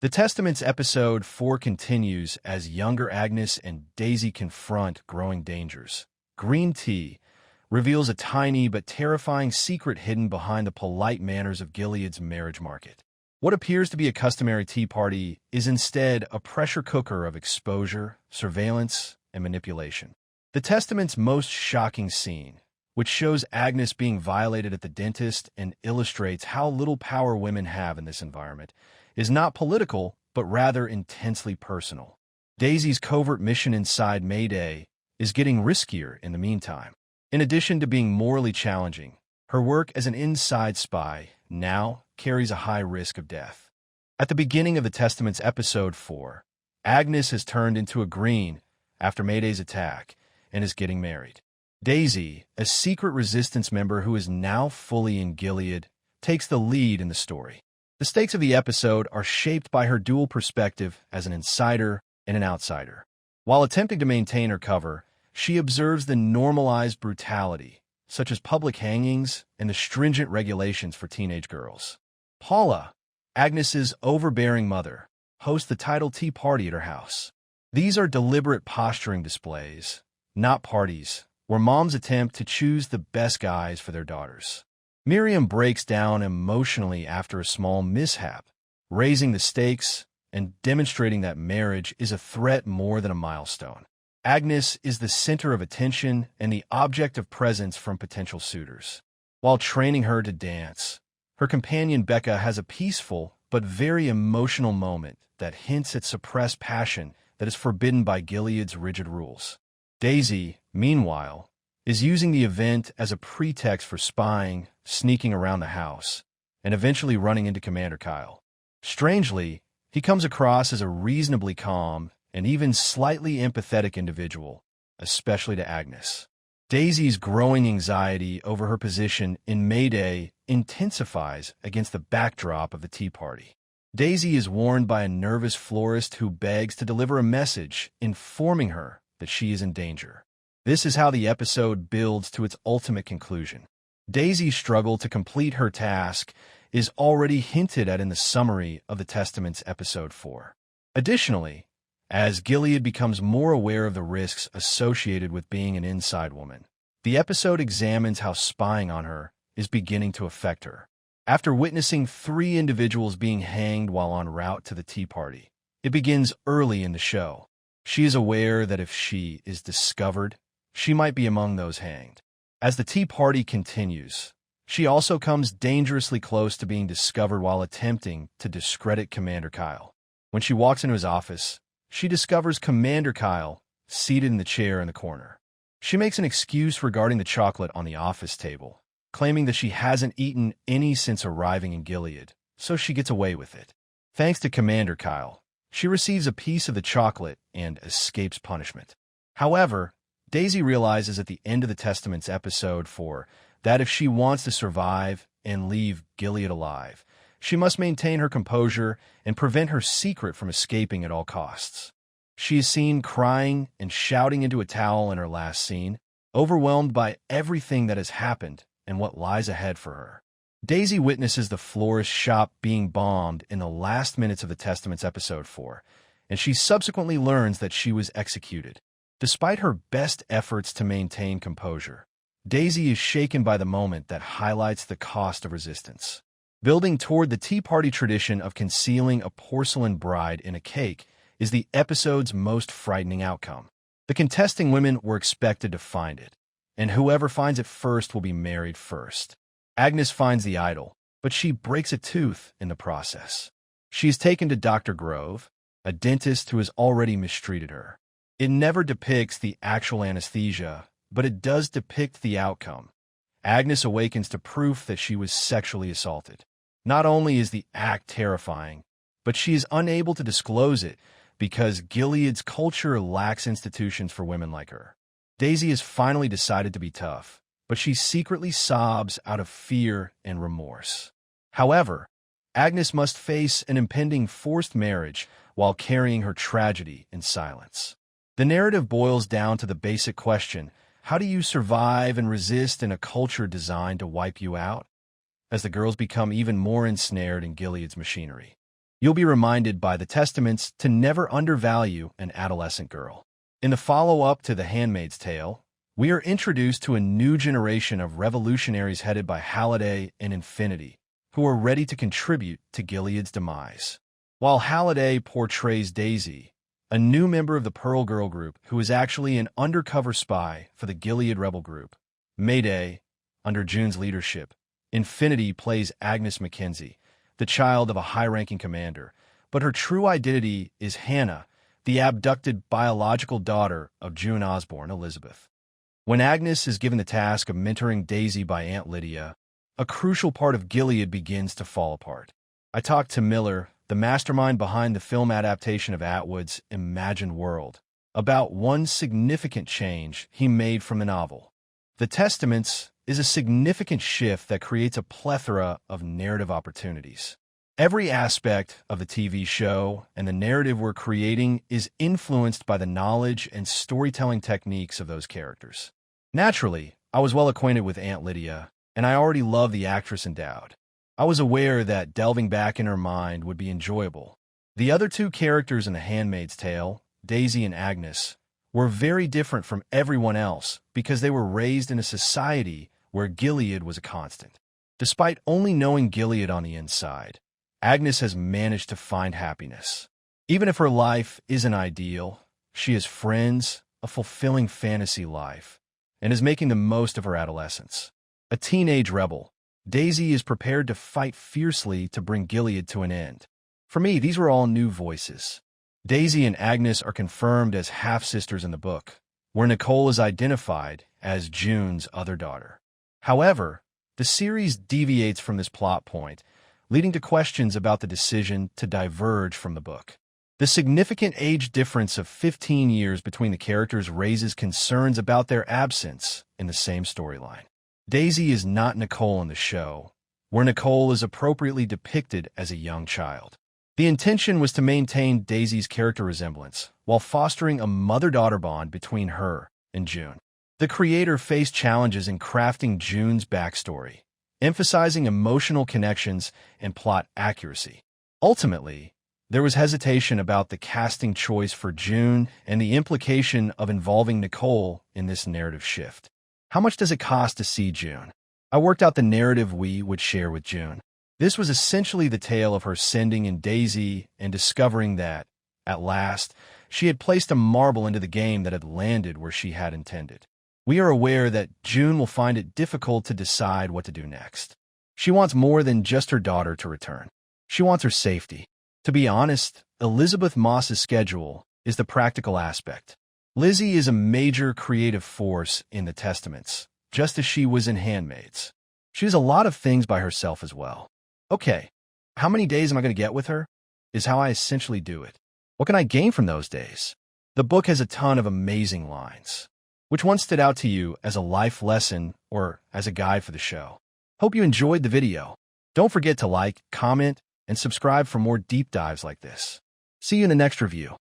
The Testament's episode 4 continues as younger Agnes and Daisy confront growing dangers. Green tea reveals a tiny but terrifying secret hidden behind the polite manners of Gilead's marriage market. What appears to be a customary tea party is instead a pressure cooker of exposure, surveillance, and manipulation. The Testament's most shocking scene, which shows Agnes being violated at the dentist and illustrates how little power women have in this environment, is not political, but rather intensely personal. Daisy's covert mission inside Mayday is getting riskier in the meantime. In addition to being morally challenging, her work as an inside spy now carries a high risk of death. At the beginning of the Testament's episode 4, Agnes has turned into a green after Mayday's attack and is getting married. Daisy, a secret resistance member who is now fully in Gilead, takes the lead in the story. The stakes of the episode are shaped by her dual perspective as an insider and an outsider. While attempting to maintain her cover, she observes the normalized brutality, such as public hangings and the stringent regulations for teenage girls. Paula, Agnes's overbearing mother, hosts the title tea party at her house. These are deliberate posturing displays, not parties, where moms attempt to choose the best guys for their daughters. Miriam breaks down emotionally after a small mishap, raising the stakes and demonstrating that marriage is a threat more than a milestone. Agnes is the center of attention and the object of presence from potential suitors. While training her to dance, her companion Becca has a peaceful but very emotional moment that hints at suppressed passion that is forbidden by Gilead's rigid rules. Daisy, meanwhile, is using the event as a pretext for spying, sneaking around the house, and eventually running into Commander Kyle. Strangely, he comes across as a reasonably calm and even slightly empathetic individual, especially to Agnes. Daisy's growing anxiety over her position in Mayday intensifies against the backdrop of the tea party. Daisy is warned by a nervous florist who begs to deliver a message informing her that she is in danger. This is how the episode builds to its ultimate conclusion. Daisy's struggle to complete her task is already hinted at in the summary of the Testament's episode 4. Additionally, as Gilead becomes more aware of the risks associated with being an inside woman, the episode examines how spying on her is beginning to affect her. After witnessing 3 individuals being hanged while en route to the tea party, it begins early in the show. She is aware that if she is discovered, she might be among those hanged. As the tea party continues, she also comes dangerously close to being discovered while attempting to discredit Commander Kyle. When she walks into his office, she discovers Commander Kyle seated in the chair in the corner. She makes an excuse regarding the chocolate on the office table, claiming that she hasn't eaten any since arriving in Gilead, so she gets away with it. Thanks to Commander Kyle, she receives a piece of the chocolate and escapes punishment. However, Daisy realizes at the end of the Testament's episode 4 that if she wants to survive and leave Gilead alive, she must maintain her composure and prevent her secret from escaping at all costs. She is seen crying and shouting into a towel in her last scene, overwhelmed by everything that has happened and what lies ahead for her. Daisy witnesses the florist's shop being bombed in the last minutes of the Testament's episode 4, and she subsequently learns that she was executed. Despite her best efforts to maintain composure, Daisy is shaken by the moment that highlights the cost of resistance. Building toward the tea party tradition of concealing a porcelain bride in a cake is the episode's most frightening outcome. The contesting women were expected to find it, and whoever finds it first will be married first. Agnes finds the idol, but she breaks a tooth in the process. She is taken to Dr. Grove, a dentist who has already mistreated her. It never depicts the actual anesthesia, but it does depict the outcome. Agnes awakens to proof that she was sexually assaulted. Not only is the act terrifying, but she is unable to disclose it because Gilead's culture lacks institutions for women like her. Daisy has finally decided to be tough, but she secretly sobs out of fear and remorse. However, Agnes must face an impending forced marriage while carrying her tragedy in silence. The narrative boils down to the basic question: how do you survive and resist in a culture designed to wipe you out? As the girls become even more ensnared in Gilead's machinery, You'll be reminded by the Testaments to never undervalue an adolescent girl. In the follow-up to The Handmaid's Tale, we are introduced to a new generation of revolutionaries headed by Halliday and Infinity, who are ready to contribute to Gilead's demise. While Halliday portrays Daisy, a new member of the Pearl Girl group who is actually an undercover spy for the Gilead rebel group, Mayday, under June's leadership, Infinity plays Agnes Mackenzie, the child of a high-ranking commander, but her true identity is Hannah, the abducted biological daughter of June Osborne, Elizabeth. When Agnes is given the task of mentoring Daisy by Aunt Lydia, a crucial part of Gilead begins to fall apart. I talked to Miller, the mastermind behind the film adaptation of Atwood's imagined world, about one significant change he made from the novel. The Testaments is a significant shift that creates a plethora of narrative opportunities. Every aspect of the TV show and the narrative we're creating is influenced by the knowledge and storytelling techniques of those characters. Naturally, I was well acquainted with Aunt Lydia, and I already loved the actress endowed. I was aware that delving back in her mind would be enjoyable. The other two characters in The Handmaid's Tale, Daisy and Agnes, were very different from everyone else because they were raised in a society where Gilead was a constant. Despite only knowing Gilead on the inside, Agnes has managed to find happiness. Even if her life isn't ideal, she has friends, a fulfilling fantasy life, and is making the most of her adolescence. A teenage rebel, Daisy is prepared to fight fiercely to bring Gilead to an end. For me, these were all new voices. Daisy and Agnes are confirmed as half-sisters in the book, where Nicole is identified as June's other daughter. However, the series deviates from this plot point, leading to questions about the decision to diverge from the book. The significant age difference of 15 years between the characters raises concerns about their absence in the same storyline. Daisy is not Nicole in the show, where Nicole is appropriately depicted as a young child. The intention was to maintain Daisy's character resemblance while fostering a mother-daughter bond between her and June. The creator faced challenges in crafting June's backstory, emphasizing emotional connections and plot accuracy. Ultimately, there was hesitation about the casting choice for June and the implication of involving Nicole in this narrative shift. How much does it cost to see June? I worked out the narrative we would share with June. This was essentially the tale of her sending in Daisy and discovering that, at last, she had placed a marble into the game that had landed where she had intended. We are aware that June will find it difficult to decide what to do next. She wants more than just her daughter to return. She wants her safety. To be honest, Elizabeth Moss's schedule is the practical aspect. Lizzie is a major creative force in the Testaments, just as she was in Handmaids. She has a lot of things by herself as well. Okay, how many days am I going to get with her? Is how I essentially do it. What can I gain from those days? The book has a ton of amazing lines. Which one stood out to you as a life lesson or as a guide for the show? Hope you enjoyed the video. Don't forget to like, comment, and subscribe for more deep dives like this. See you in the next review.